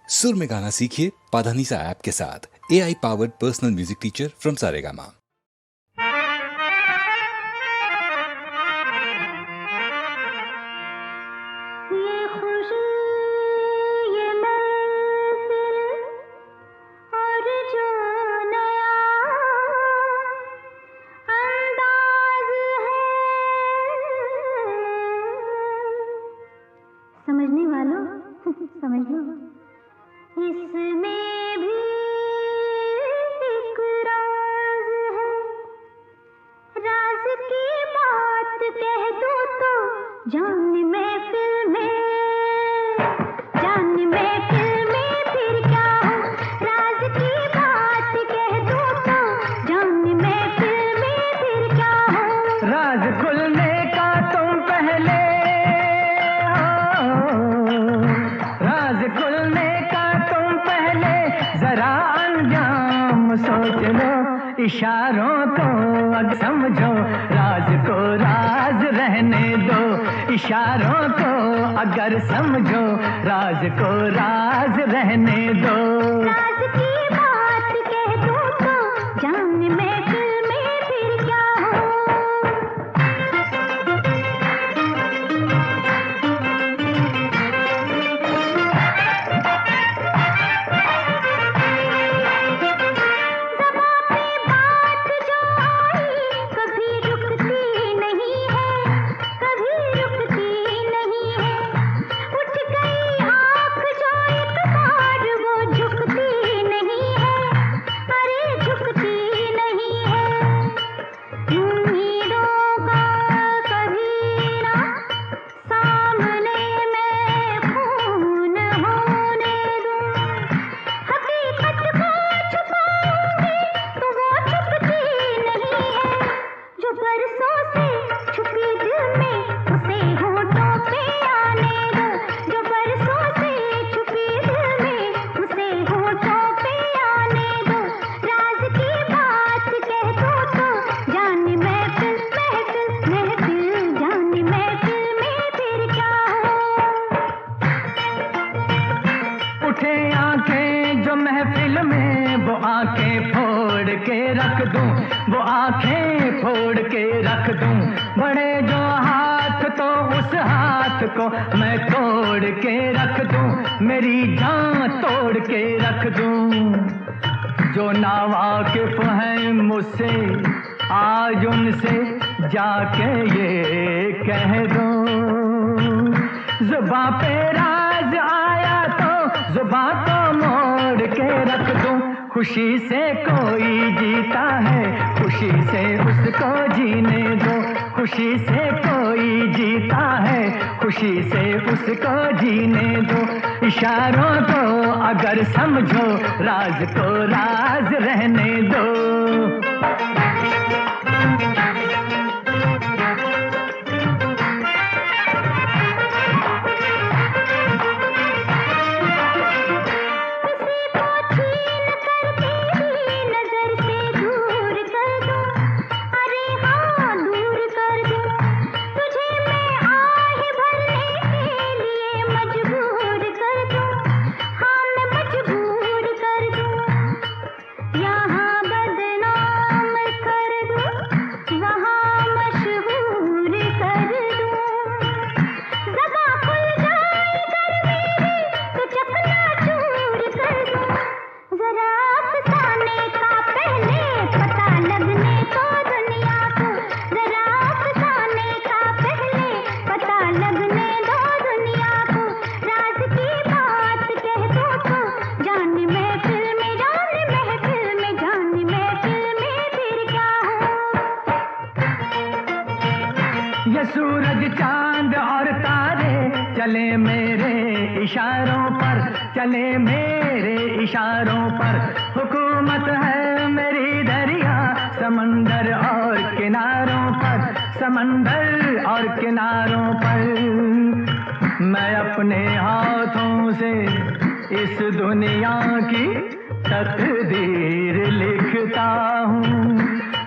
सुर में गाना सीखिए पाधानीसा ऐप के साथ। AI powered personal music teacher from Saregama. समझने वालों समझ लो, इसमें भी एक राज है। राज की बात कह दो तो जान महफिल में, जान महफिल में फिर क्या हो। राज की बात कह दो तो जान महफिल में फिर क्या हो। राज खुलने का तुम पहले जरा अंजाम सोच लो, इशारों को अब समझो, राज को राज रहने दो। इशारों को अगर समझो, राज को राज रहने दो। राज की बात कह दो तो जान महफिल में फिर क्या हो। वो आंखें फोड़ के रख दूं, बड़े जो हाथ तो उस हाथ को मैं तोड़ के रख दूं, मेरी जान तोड़ के रख दूं। जो नावाकिफ हैं मुझसे आज उनसे जाके ये कह दो, जुबां पे राज आया तो जुबां को मोड़ के रख दूं। खुशी से कोई जीता है, खुशी से उसको जीने दो। खुशी से कोई जीता है, खुशी से उसको जीने दो। इशारों को अगर समझो, राज को राज रहने दो। ये सूरज चांद और तारे चले मेरे इशारों पर, चले मेरे इशारों पर। हुकूमत है मेरी दरिया समंदर और किनारों पर, समंदर और किनारों पर। मैं अपने हाथों से इस दुनिया की तकदीर लिखता हूँ,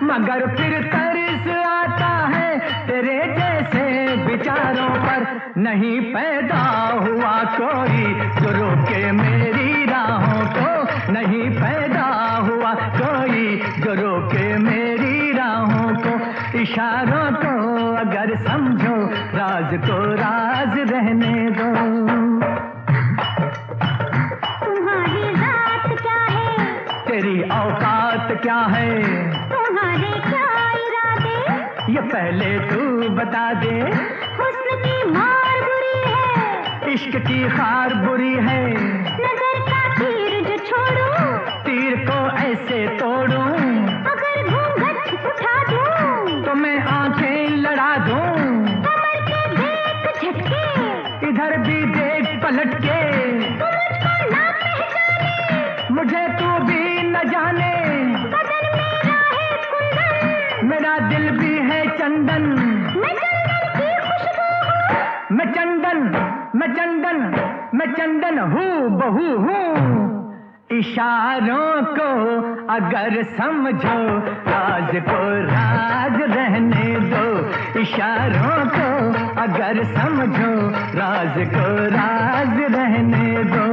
मगर फिर तरस आता है तेरे जैसे विचारों पर। नहीं पैदा हुआ कोई जो रोके मेरी तेरी औकात क्या है, तुम्हारे क्या इरादे, ये पहले तू बता दे। हुस्न की मार बुरी है, इश्क की खार बुरी है, नजर का तीर जो छोड़ूं, तीर को ऐसे तोड़ूं, अगर घूंघट उठा दूं, तो मैं आंखें लड़ा दूं। कमर के देख झटके, इधर भी देख पलट के, तू मुझको ना पहचाने, मुझे तू भी न जाने। बदन मेरा है कुंदन, मेरा दिल भी है चंदन, मैं चंदन की खुशबू हूँ, मैं चंदन, मैं चंदन, मैं चंदन हूँ बहू हूँ। इशारों को अगर समझो, राज को राज रहने दो। इशारों को अगर समझो, राज को राज रहने दो।